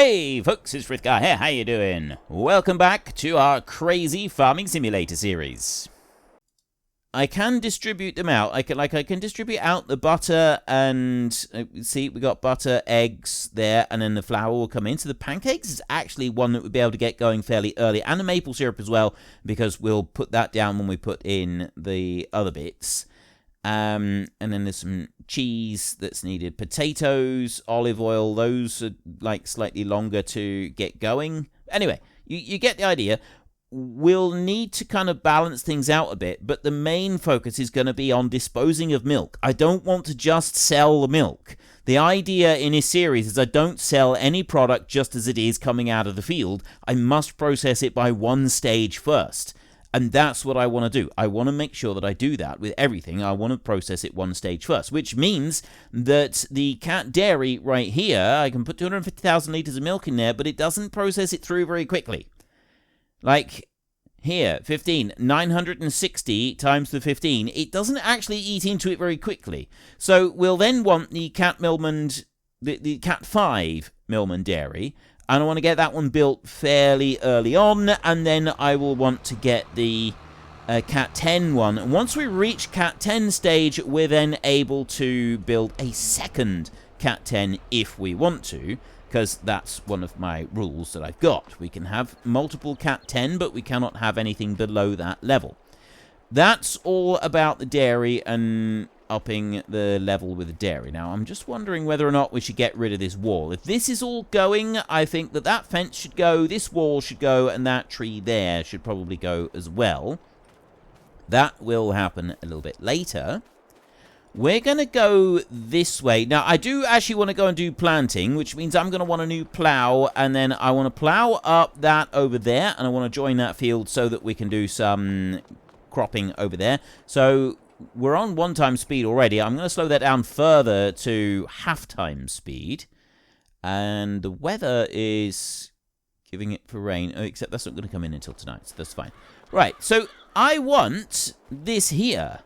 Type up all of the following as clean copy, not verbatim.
Hey folks, it's Frithgar here, how you doing? Welcome back to our crazy farming simulator series. I can distribute them out. I can distribute out the butter and see we got butter, eggs there, and then the flour will come in. So the pancakes is actually one that we'll be able to get going fairly early, and the maple syrup as well, because we'll put that down when we put in the other bits. And then there's some cheese that's needed, potatoes, olive oil. Those are like slightly longer to get going. Anyway, you get the idea. We'll need to kind of balance things out a bit, but the main focus is going to be on disposing of milk. I don't want to just sell the milk. The idea in this series is I don't sell any product just as it is coming out of the field. I must process it by one stage first. And that's what I want to do. I want to make sure that I do that with everything. I want to process it one stage first, which means that the cat dairy right here, I can put 250,000 litres of milk in there, but it doesn't process it through very quickly. Like here, 15, 960 times the 15, it doesn't actually eat into it very quickly. So we'll then want the Cat Millman, the Cat 5 Millman dairy, and I want to get that one built fairly early on, and then I will want to get the Cat 10 one. And once we reach Cat 10 stage, we're then able to build a second Cat 10 if we want to, because that's one of my rules that I've got. We can have multiple Cat 10, but we cannot have anything below that level. That's all about the dairy and upping the level with the dairy. Now, I'm just wondering whether or not we should get rid of this wall. If this is all going, I think that that fence should go, this wall should go, and that tree there should probably go as well. That will happen a little bit later. We're going to go this way. Now, I do actually want to go and do planting, which means I'm going to want a new plow, and then I want to plow up that over there, and I want to join that field so that we can do some cropping over there. So we're on 1x speed already. I'm going to slow that down further to 1/2 speed. And the weather is giving it for rain, except that's not going to come in until tonight, so that's fine. Right, so I want this here.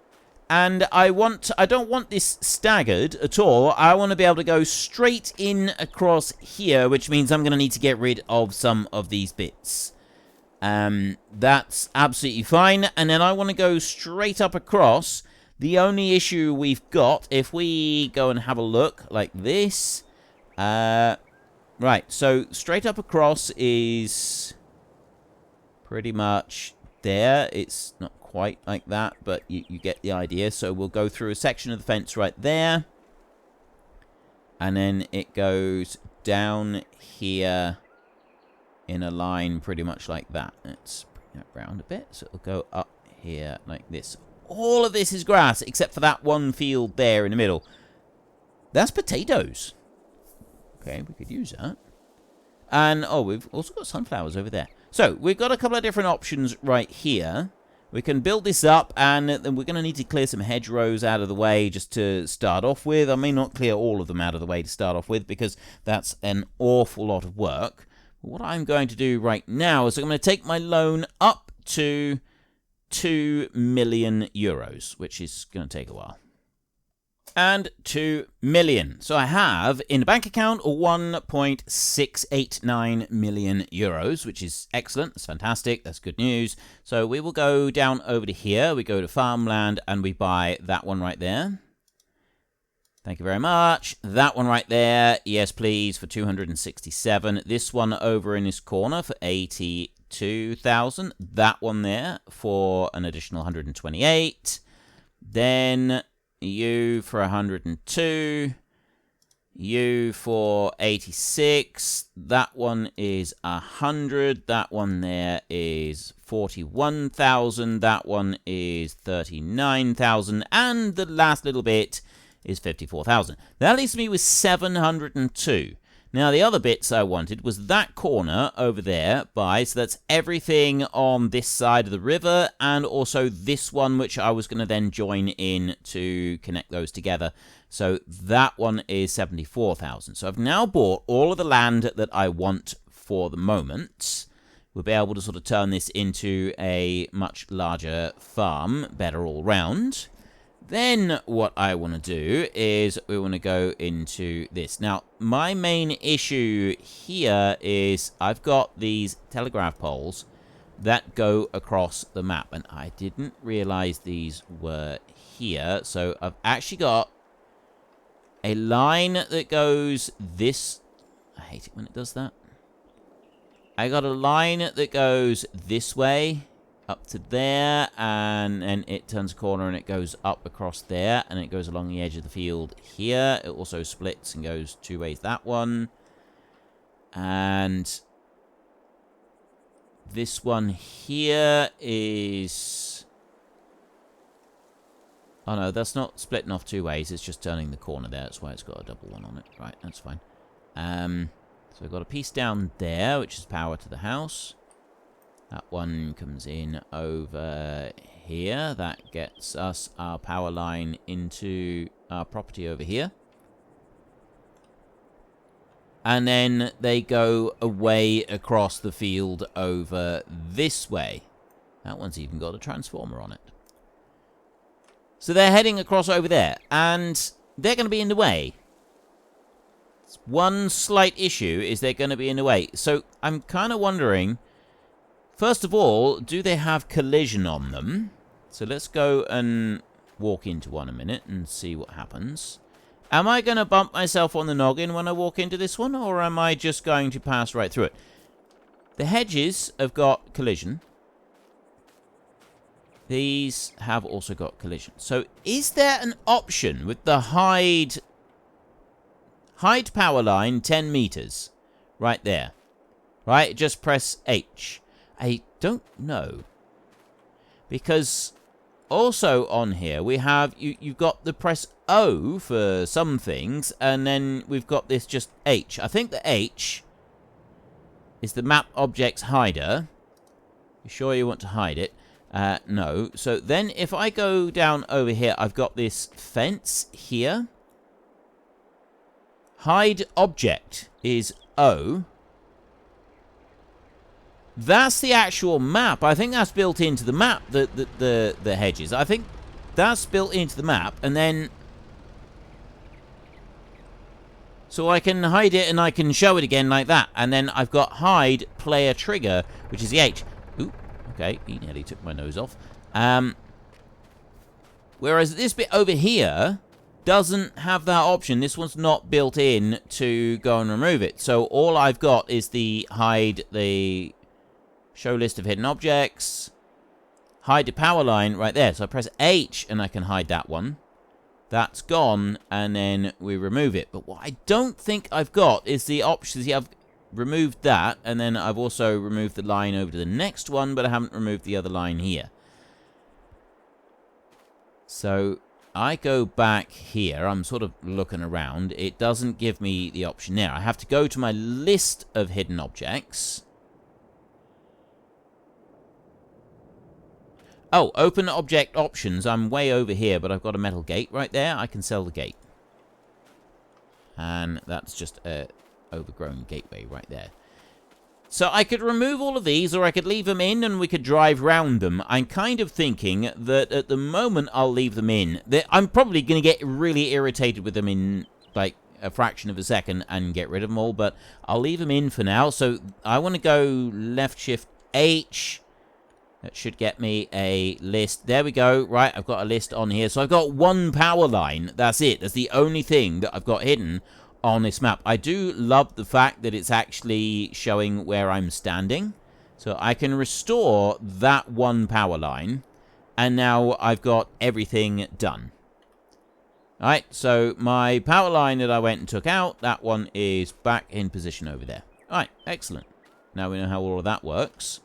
And I don't want this staggered at all. I want to be able to go straight in across here, which means I'm going to need to get rid of some of these bits. That's absolutely fine. And then I want to go straight up across. The only issue we've got, if we go and have a look like this. Right, so straight up across is pretty much there. It's not quite like that, but you get the idea. So we'll go through a section of the fence right there. And then it goes down here in a line pretty much like that. Let's bring that round a bit. So it'll go up here like this. All of this is grass, except for that one field there in the middle. That's potatoes. Okay, we could use that. And, oh, we've also got sunflowers over there. So, we've got a couple of different options right here. We can build this up, and then we're going to need to clear some hedgerows out of the way just to start off with. I may not clear all of them out of the way to start off with, because that's an awful lot of work. But what I'm going to do right now is I'm going to take my loan up to 2 million euros, which is going to take a while. And 2 million. So I have in the bank account 1.689 million euros, which is excellent. That's fantastic. That's good news. So we will go down over to here. We go to farmland and we buy that one right there. Thank you very much. That one right there. Yes, please, for 267. This one over in this corner for 82,000. That one there for an additional 128. Then you for 102, you for 86, that one is 100, that one there is 41,000, that one is 39,000, and the last little bit is 54,000. That leaves me with 702. Now, the other bits I wanted was that corner over there so that's everything on this side of the river, and also this one, which I was going to then join in to connect those together. So that one is 74,000. So I've now bought all of the land that I want for the moment. We'll be able to sort of turn this into a much larger farm, better all round. Then what I want to do is we want to go into this. Now, my main issue here is I've got these telegraph poles that go across the map, and I didn't realize these were here. So I've actually got a line that goes this. I hate it when it does that. I got a line that goes this way up to there, and then it turns a corner and it goes up across there, and it goes along the edge of the field here. It also splits and goes two ways, that one. And this one here is... oh no, that's not splitting off two ways, it's just turning the corner there. That's why it's got a double one on it. Right, that's fine. So we've got a piece down there, which is power to the house. That one comes in over here. That gets us our power line into our property over here. And then they go away across the field over this way. That one's even got a transformer on it. So they're heading across over there, and they're going to be in the way. One slight issue is they're going to be in the way. So I'm kind of wondering... first of all, do they have collision on them? So let's go and walk into one a minute and see what happens. Am I going to bump myself on the noggin when I walk into this one, or am I just going to pass right through it? The hedges have got collision. These have also got collision. So is there an option with the hide power line 10 meters? Right there. Right? Just press H. I don't know. Because also on here we have, you've got the press O for some things, and then we've got this just H. I think the H is the map object's hider. You sure you want to hide it? No. So then if I go down over here, I've got this fence here. Hide object is O. That's the actual map. I think that's built into the map, the hedges. I think that's built into the map, and then... so I can hide it and I can show it again like that. And then I've got hide player trigger, which is the H. Ooh, okay, he nearly took my nose off. Whereas this bit over here doesn't have that option. This one's not built in to go and remove it. So all I've got is the hide, the... show list of hidden objects. Hide the power line right there. So I press H and I can hide that one. That's gone, and then we remove it. But what I don't think I've got is the option. See, I've removed that, and then I've also removed the line over to the next one, but I haven't removed the other line here. So I go back here. I'm sort of looking around. It doesn't give me the option there. I have to go to my list of hidden objects. Oh, open object options. I'm way over here, but I've got a metal gate right there. I can sell the gate. And that's just a overgrown gateway right there. So I could remove all of these, or I could leave them in and we could drive round them. I'm kind of thinking that at the moment I'll leave them in. I'm probably going to get really irritated with them in like a fraction of a second and get rid of them all, but I'll leave them in for now. So I want to go left shift H. That should get me a list. There we go. Right, I've got a list on here. So I've got one power line. That's it. That's the only thing that I've got hidden on this map. I do love the fact that it's actually showing where I'm standing. So I can restore that one power line. And now I've got everything done. Alright, so my power line that I went and took out, that one is back in position over there. Alright, excellent. Now we know how all of that works.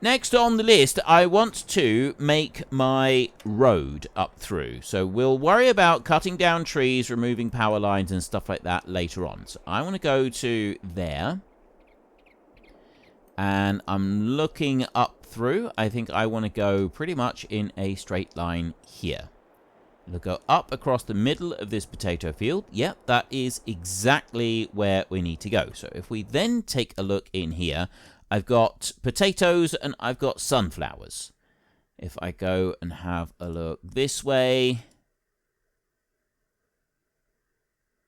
Next on the list, I want to make my road up through. So we'll worry about cutting down trees, removing power lines and stuff like that later on. So I want to go to there. And I'm looking up through. I think I want to go pretty much in a straight line here. We'll go up across the middle of this potato field. Yep, that is exactly where we need to go. So if we then take a look in here... I've got potatoes and I've got sunflowers. If I go and have a look this way,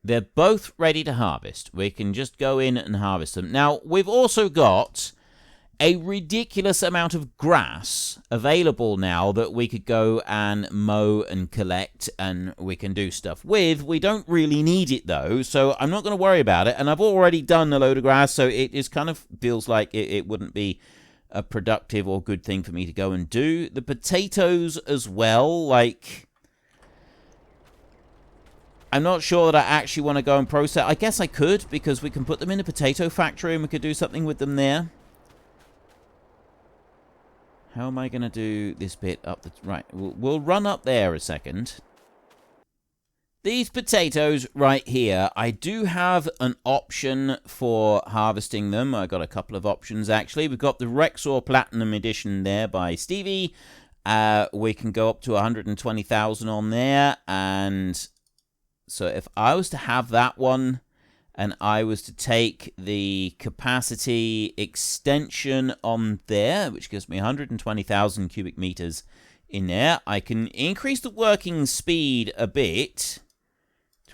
they're both ready to harvest. We can just go in and harvest them. Now, we've also got a ridiculous amount of grass available now that we could go and mow and collect, and we can do stuff with. We don't really need it, though, so I'm not going to worry about it. And I've already done a load of grass, so it just kind of feels like it wouldn't be a productive or good thing for me to go and do. The potatoes as well, like, I'm not sure that I actually want to go and process. I guess I could, because we can put them in a potato factory and we could do something with them there. How am I going to do this bit up the... Right, we'll run up there a second. These potatoes right here, I do have an option for harvesting them. I got a couple of options, actually. We've got the Rexor Platinum Edition there by Stevie. We can go up to 120,000 on there. And so if I was to have that one, and I was to take the capacity extension on there, which gives me 120,000 cubic meters in there, I can increase the working speed a bit.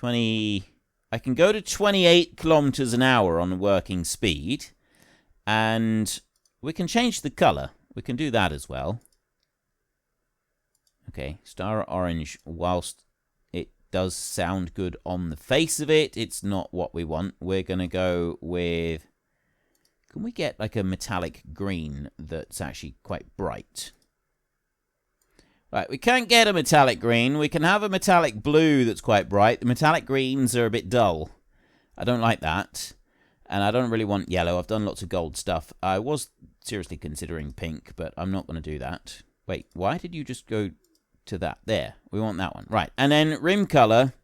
I can go to 28 kilometers an hour on the working speed, and we can change the color. We can do that as well. Okay, Star Orange, whilst does sound good on the face of it, it's not what we want. We're going to go with... Can we get like a metallic green that's actually quite bright? Right, we can't get a metallic green. We can have a metallic blue that's quite bright. The metallic greens are a bit dull. I don't like that. And I don't really want yellow. I've done lots of gold stuff. I was seriously considering pink, but I'm not going to do that. Wait, why did you just go... to that? There, we want that one, right? And then rim color,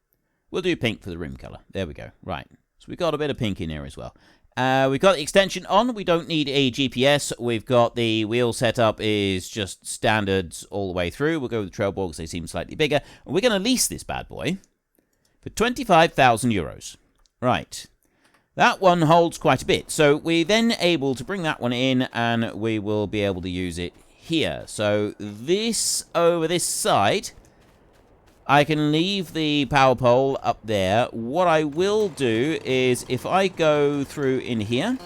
we'll do pink for the rim color. There we go. Right, so we got a bit of pink in here as well. We've got the extension on. We don't need a GPS. We've got the wheel setup is just standards all the way through. We'll go with the trail ball because they seem slightly bigger. And we're going to lease this bad boy for 25,000 euros. Right, that one holds quite a bit, so we're then able to bring that one in, and we will be able to use it here. So this over this side, I can leave the power pole up there. What I will do is, if I go through in here,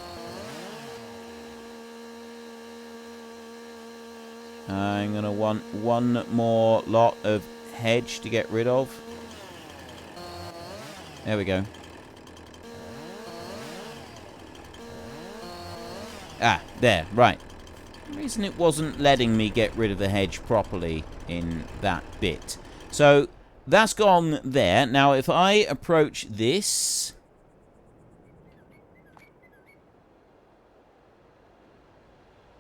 I'm going to want one more lot of hedge to get rid of. There we go. Ah, there, right. The reason it wasn't letting me get rid of the hedge properly in that bit. So that's gone there. Now if I approach this,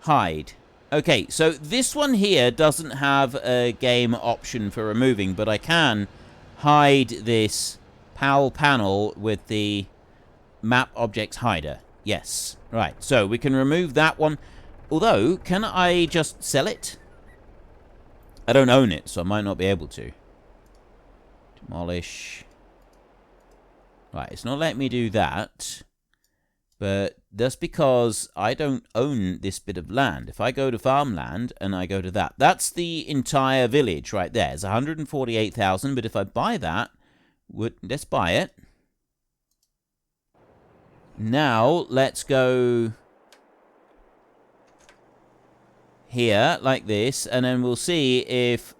hide. Okay, so this one here doesn't have a game option for removing, but I can hide this PAL panel with the map objects hider. Yes, right. So we can remove that one. Although, can I just sell it? I don't own it, so I might not be able to. Demolish. Right, it's not letting me do that. But that's because I don't own this bit of land. If I go to farmland and I go to that, that's the entire village right there. It's 148,000, but if I buy that, let's buy it. Now, let's go here, like this, and then we'll see if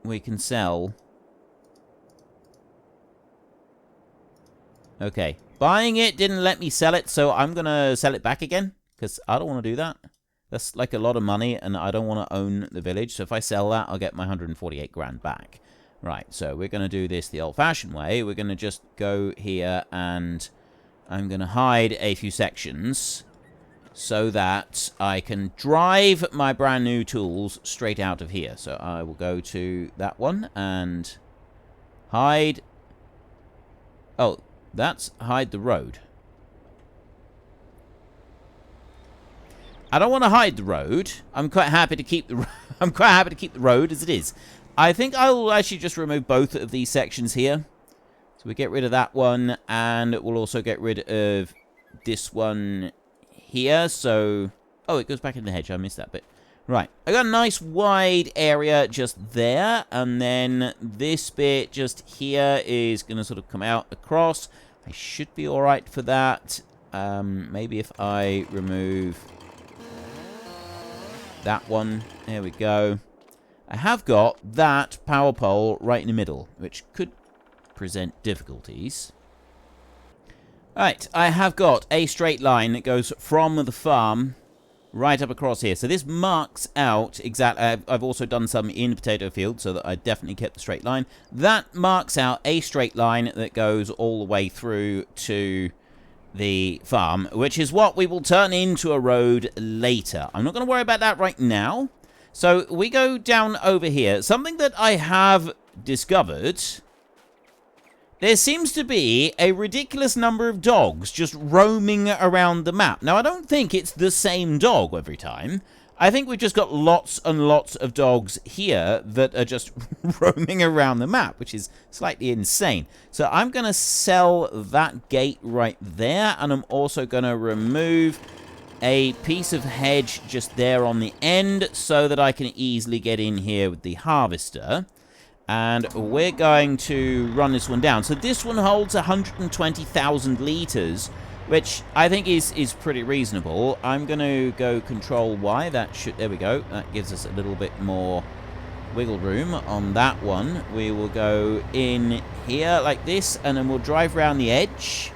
we can sell. Okay, buying it didn't let me sell it, so I'm gonna sell it back again, because I don't want to do that. That's like a lot of money, and I don't want to own the village, so if I sell that, I'll get my 148 grand back. Right, so we're gonna do this the old-fashioned way. We're gonna just go here, and I'm gonna hide a few sections so that I can drive my brand new tools straight out of here. So I will go to that one and hide. Oh, that's hide the road. I don't want to hide the road. I'm quite happy to keep the I'm quite happy to keep the road as it is. I think I will actually just remove both of these sections here. So we get rid of that one, and we'll also get rid of this one here. So, oh, it goes back in the hedge. I missed that bit. Right, I got a nice wide area just there, and then this bit just here is going to sort of come out across. I should be alright for that. Maybe if I remove that one. There we go. I have got that power pole right in the middle, which could present difficulties. Alright, I have got a straight line that goes from the farm right up across here. So this marks out exactly. I've also done some in the potato field so that I definitely kept the straight line. That marks out a straight line that goes all the way through to the farm, which is what we will turn into a road later. I'm not going to worry about that right now. So we go down over here. Something that I have discovered. There seems to be a ridiculous number of dogs just roaming around the map. Now, I don't think it's the same dog every time. I think we've just got lots and lots of dogs here that are just roaming around the map, which is slightly insane. So I'm going to sell that gate right there, and I'm also going to remove a piece of hedge just there on the end so that I can easily get in here with the harvester. And we're going to run this one down. So this one holds 120,000 litres, which I think is pretty reasonable. I'm going to go Control Y. There we go. That gives us a little bit more wiggle room on that one. We will go in here like this, and then we'll drive around the edge.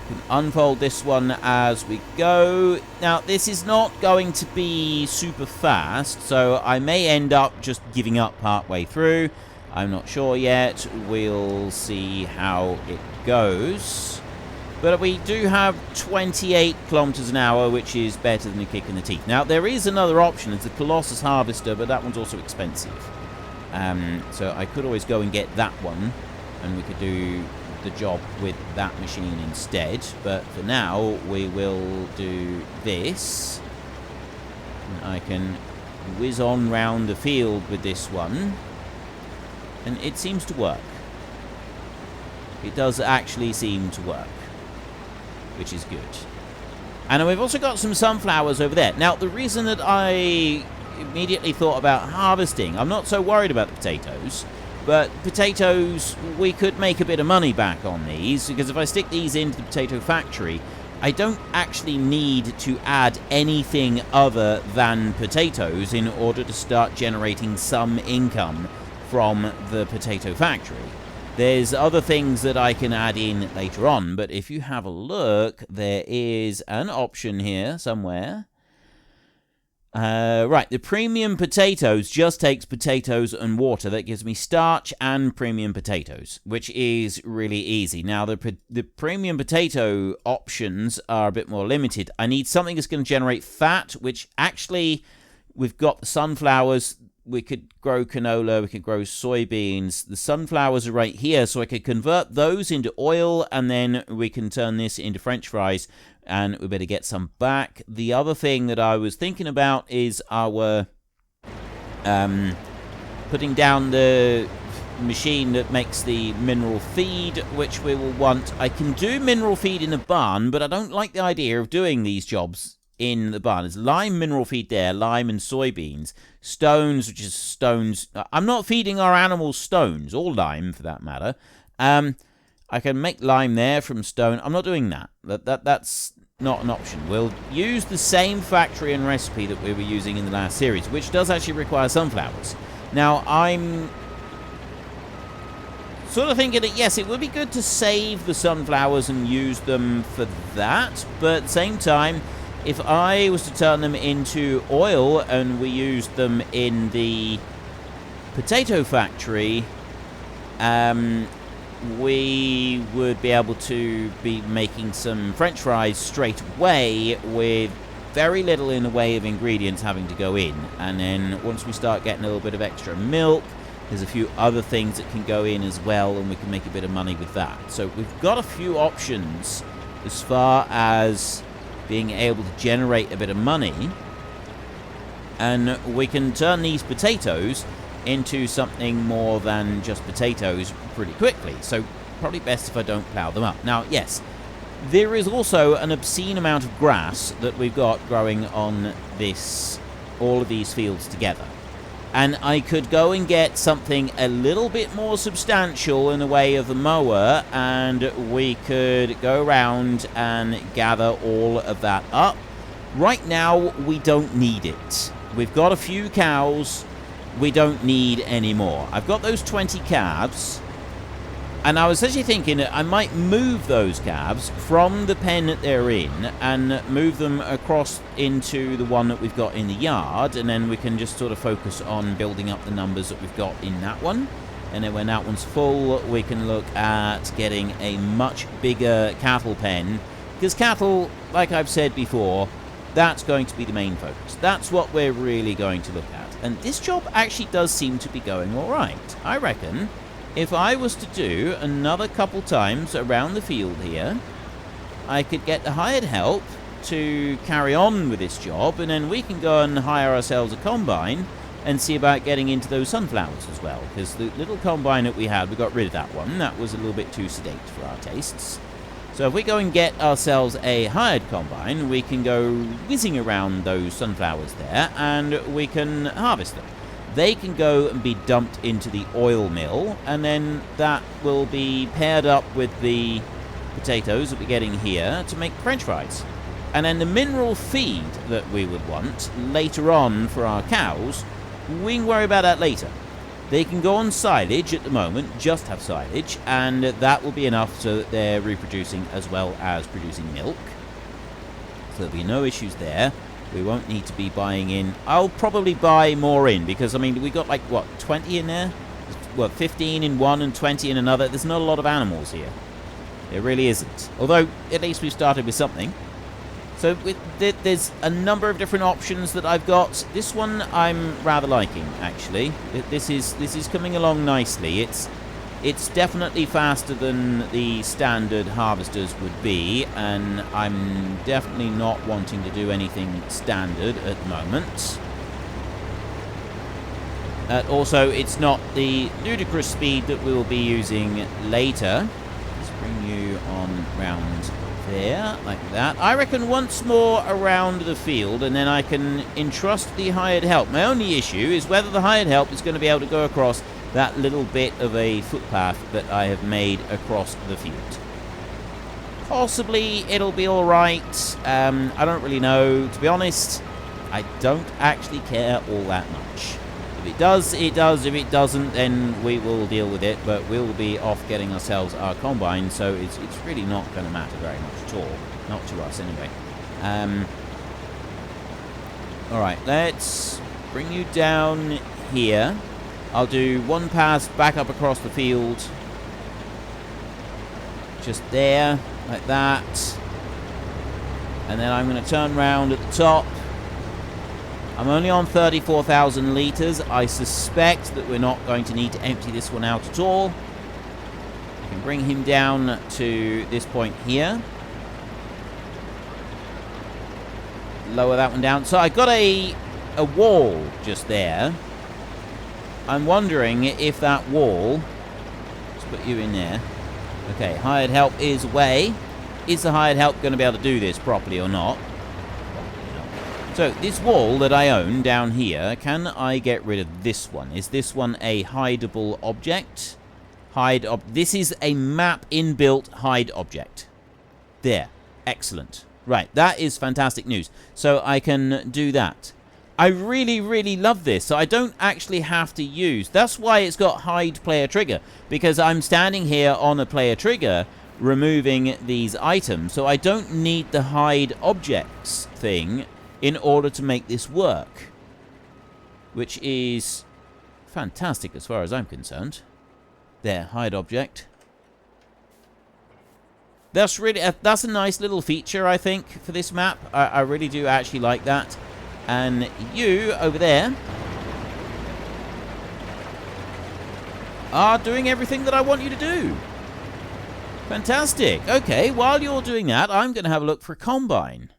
We can unfold this one as we go. Now, this is not going to be super fast, so I may end up just giving up partway through. I'm not sure yet. We'll see how it goes. But we do have 28 kilometers an hour, which is better than a kick in the teeth. Now, there is another option. It's the Colossus Harvester, but that one's also expensive. So I could always go and get that one, and we could do the job with that machine instead. But for now, we will do this. And I can whiz on round the field with this one. And it seems to work. It does actually seem to work, which is good. And we've also got some sunflowers over there. Now, the reason that I immediately thought about harvesting, I'm not so worried about the potatoes, but potatoes, we could make a bit of money back on these, because if I stick these into the potato factory, I don't actually need to add anything other than potatoes in order to start generating some income from the potato factory. There's other things that I can add in later on, but if you have a look, there is an option here somewhere. Right, the premium potatoes just takes potatoes and water. That gives me starch and premium potatoes, which is really easy. Now, the premium potato options are a bit more limited. I need something that's going to generate fat, which actually, we've got the sunflowers. We could grow canola, we could grow soybeans. The sunflowers are right here, so I could convert those into oil, and then we can turn this into French fries, and we better get some back. The other thing that I was thinking about is our putting down the machine that makes the mineral feed, which we will want. I can do mineral feed in a barn, but I don't like the idea of doing these jobs in the barn. There's lime mineral feed there, lime and soybeans. Stones, which is stones. I'm not feeding our animals stones, or lime for that matter. I can make lime there from stone. I'm not doing that. That's not an option. We'll use the same factory and recipe that we were using in the last series, which does actually require sunflowers. Now, I'm sort of thinking that, yes, it would be good to save the sunflowers and use them for that, but at the same time, if I was to turn them into oil and we used them in the potato factory, we would be able to be making some French fries straight away with very little in the way of ingredients having to go in. And then once we start getting a little bit of extra milk, there's a few other things that can go in as well, and we can make a bit of money with that. So we've got a few options as far as being able to generate a bit of money, and we can turn these potatoes into something more than just potatoes pretty quickly. So probably best if I don't plow them up. Now, yes, There is also an obscene amount of grass that we've got growing on all of these fields together. And I could go and get something a little bit more substantial in the way of the mower, and we could go around and gather all of that up. Right now, we don't need it. We've got a few cows. We don't need any more. I've got those 20 calves, and I was actually thinking that I might move those calves from the pen that they're in and move them across into the one that we've got in the yard, and then we can just sort of focus on building up the numbers that we've got in that one. And then when that one's full, we can look at getting a much bigger cattle pen, because cattle, like I've said before, that's going to be the main focus. That's what we're really going to look at. And this job actually does seem to be going all right. I reckon if I was to do another couple times around the field here, I could get the hired help to carry on with this job, and then we can go and hire ourselves a combine and see about getting into those sunflowers as well. Because the little combine that we had, we got rid of that one. That was a little bit too sedate for our tastes. So if we go and get ourselves a hired combine, we can go whizzing around those sunflowers there, and we can harvest them. They can go and be dumped into the oil mill, and then that will be paired up with the potatoes that we're getting here to make French fries. And then the mineral feed that we would want later on for our cows, we can worry about that later. They can go on silage at the moment, just have silage, and that will be enough so that they're reproducing as well as producing milk. So there'll be no issues there. We won't need to be buying in. I'll probably buy more in, because, I mean, we got, like, what, 20 in there? Well, 15 in one and 20 in another. There's not a lot of animals here. There really isn't. Although, at least we've started with something. So, there's a number of different options that I've got. This one I'm rather liking, actually. This is coming along nicely. It's definitely faster than the standard harvesters would be, and I'm definitely not wanting to do anything standard at the moment. Also, it's not the ludicrous speed that we will be using later. Let's bring you on round there, like that. I reckon once more around the field, and then I can entrust the hired help. My only issue is whether the hired help is going to be able to go across that little bit of a footpath that I have made across the field. Possibly it'll be alright. I don't really know. To be honest, I don't actually care all that much. If it does, it does. If it doesn't, then we will deal with it. But we'll be off getting ourselves our combine, so it's really not going to matter very much at all. Not to us, anyway. Alright, let's bring you down here. I'll do one pass back up across the field. Just there, like that. And then I'm going to turn round at the top. I'm only on 34,000 litres. I suspect that we're not going to need to empty this one out at all. I can bring him down to this point here. Lower that one down. So I got a wall just there. I'm wondering if that wall... Let's put you in there. Okay, hired help is away. Is the hired help going to be able to do this properly or not? So, this wall that I own down here, can I get rid of this one? Is this one a hideable object? This is a map inbuilt hide object. There. Excellent. Right, that is fantastic news. So, I can do that. I really, really love this, so I don't actually have to use... That's why it's got hide player trigger, because I'm standing here on a player trigger removing these items, so I don't need the hide objects thing in order to make this work, which is fantastic as far as I'm concerned. There, hide object. That's a nice little feature, I think, for this map. I really do actually like that. And you, over there, are doing everything that I want you to do. Fantastic. Okay, while you're doing that, I'm going to have a look for a combine.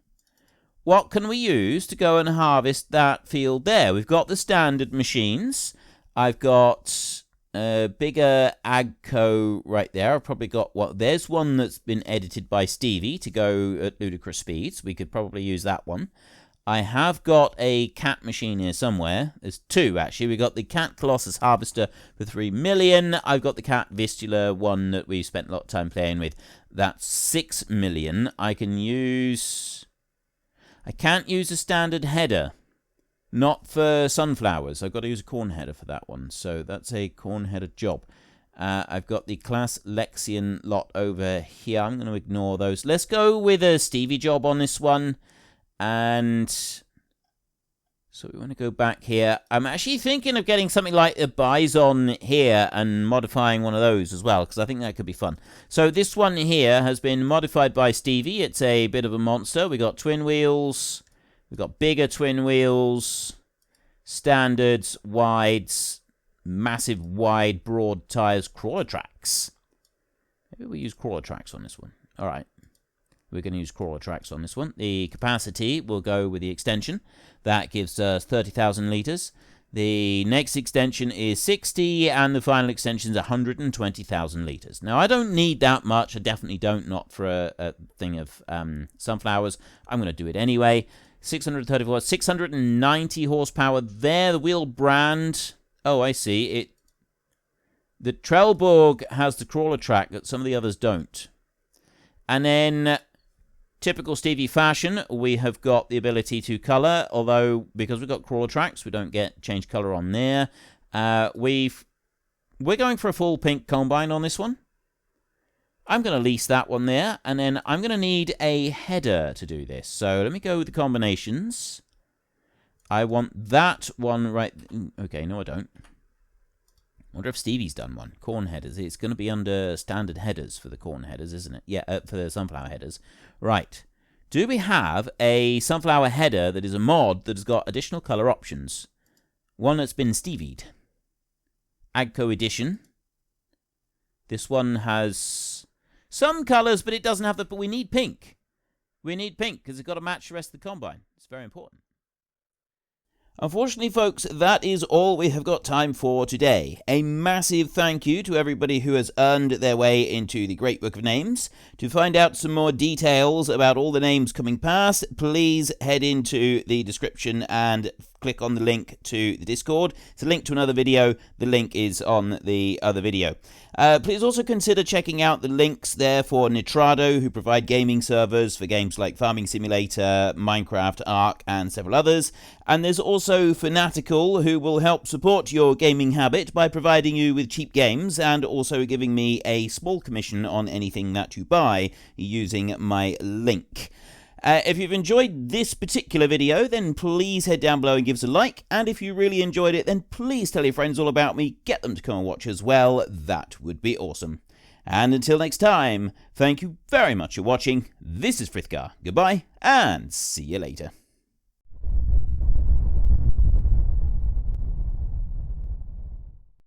What can we use to go and harvest that field there? We've got the standard machines. I've got bigger Agco right there. I've probably got there's one that's been edited by Stevie to go at ludicrous speeds. We could probably use that one. I have got a cat machine here somewhere. There's two, actually. We got the Cat Colossus Harvester for 3 million. I've got the Cat Vistula one that we've spent a lot of time playing with. That's 6 million. I can't use a standard header. Not for sunflowers. I've got to use a corn header for that one. So that's a corn header job. I've got the CLAAS Lexion lot over here. I'm going to ignore those. Let's go with a Stevie job on this one. And so we want to go back here. I'm actually thinking of getting something like a Bison here and modifying one of those as well, because I think that could be fun. So this one here has been modified by Stevie. It's a bit of a monster. We got twin wheels. We've got bigger twin wheels, standards, wides, massive wide broad tires, crawler tracks. Maybe we use crawler tracks on this one. All right. We're going to use crawler tracks on this one. The capacity will go with the extension. That gives us 30,000 litres. The next extension is 60, and the final extension is 120,000 litres. Now, I don't need that much. I definitely don't, not for a thing of sunflowers. I'm going to do it anyway. 634, 690 horsepower there. The wheel brand. Oh, I see. The Trelleborg has the crawler track that some of the others don't. And then, typical Stevie fashion, we have got the ability to colour, although because we've got crawler tracks, we don't get change colour on there. We're going for a full pink combine on this one. I'm going to lease that one there, and then I'm going to need a header to do this. So let me go with the combinations. I want that one right... Okay, no I don't. I wonder if Stevie's done one. Corn headers. It's going to be under standard headers for the corn headers, isn't it? Yeah, for the sunflower headers. Right. Do we have a sunflower header that is a mod that has got additional colour options? One that's been Stevied. Agco Edition. This one has some colours, but it doesn't have the... But we need pink. We need pink because it's got to match the rest of the combine. It's very important. Unfortunately, folks, that is all we have got time for today. A massive thank you to everybody who has earned their way into the Great Book of Names. To find out some more details about all the names coming past, please head into the description and click on the link to the Discord. It's a link to another video. The link is on the other video. Please also consider checking out the links there for Nitrado, who provide gaming servers for games like Farming Simulator, Minecraft, Ark, and several others. And there's also Fanatical, who will help support your gaming habit by providing you with cheap games and also giving me a small commission on anything that you buy using my link. If you've enjoyed this particular video, then please head down below and give us a like. And if you really enjoyed it, then please tell your friends all about me. Get them to come and watch as well. That would be awesome. And until next time, thank you very much for watching. This is Frithgar. Goodbye, and see you later.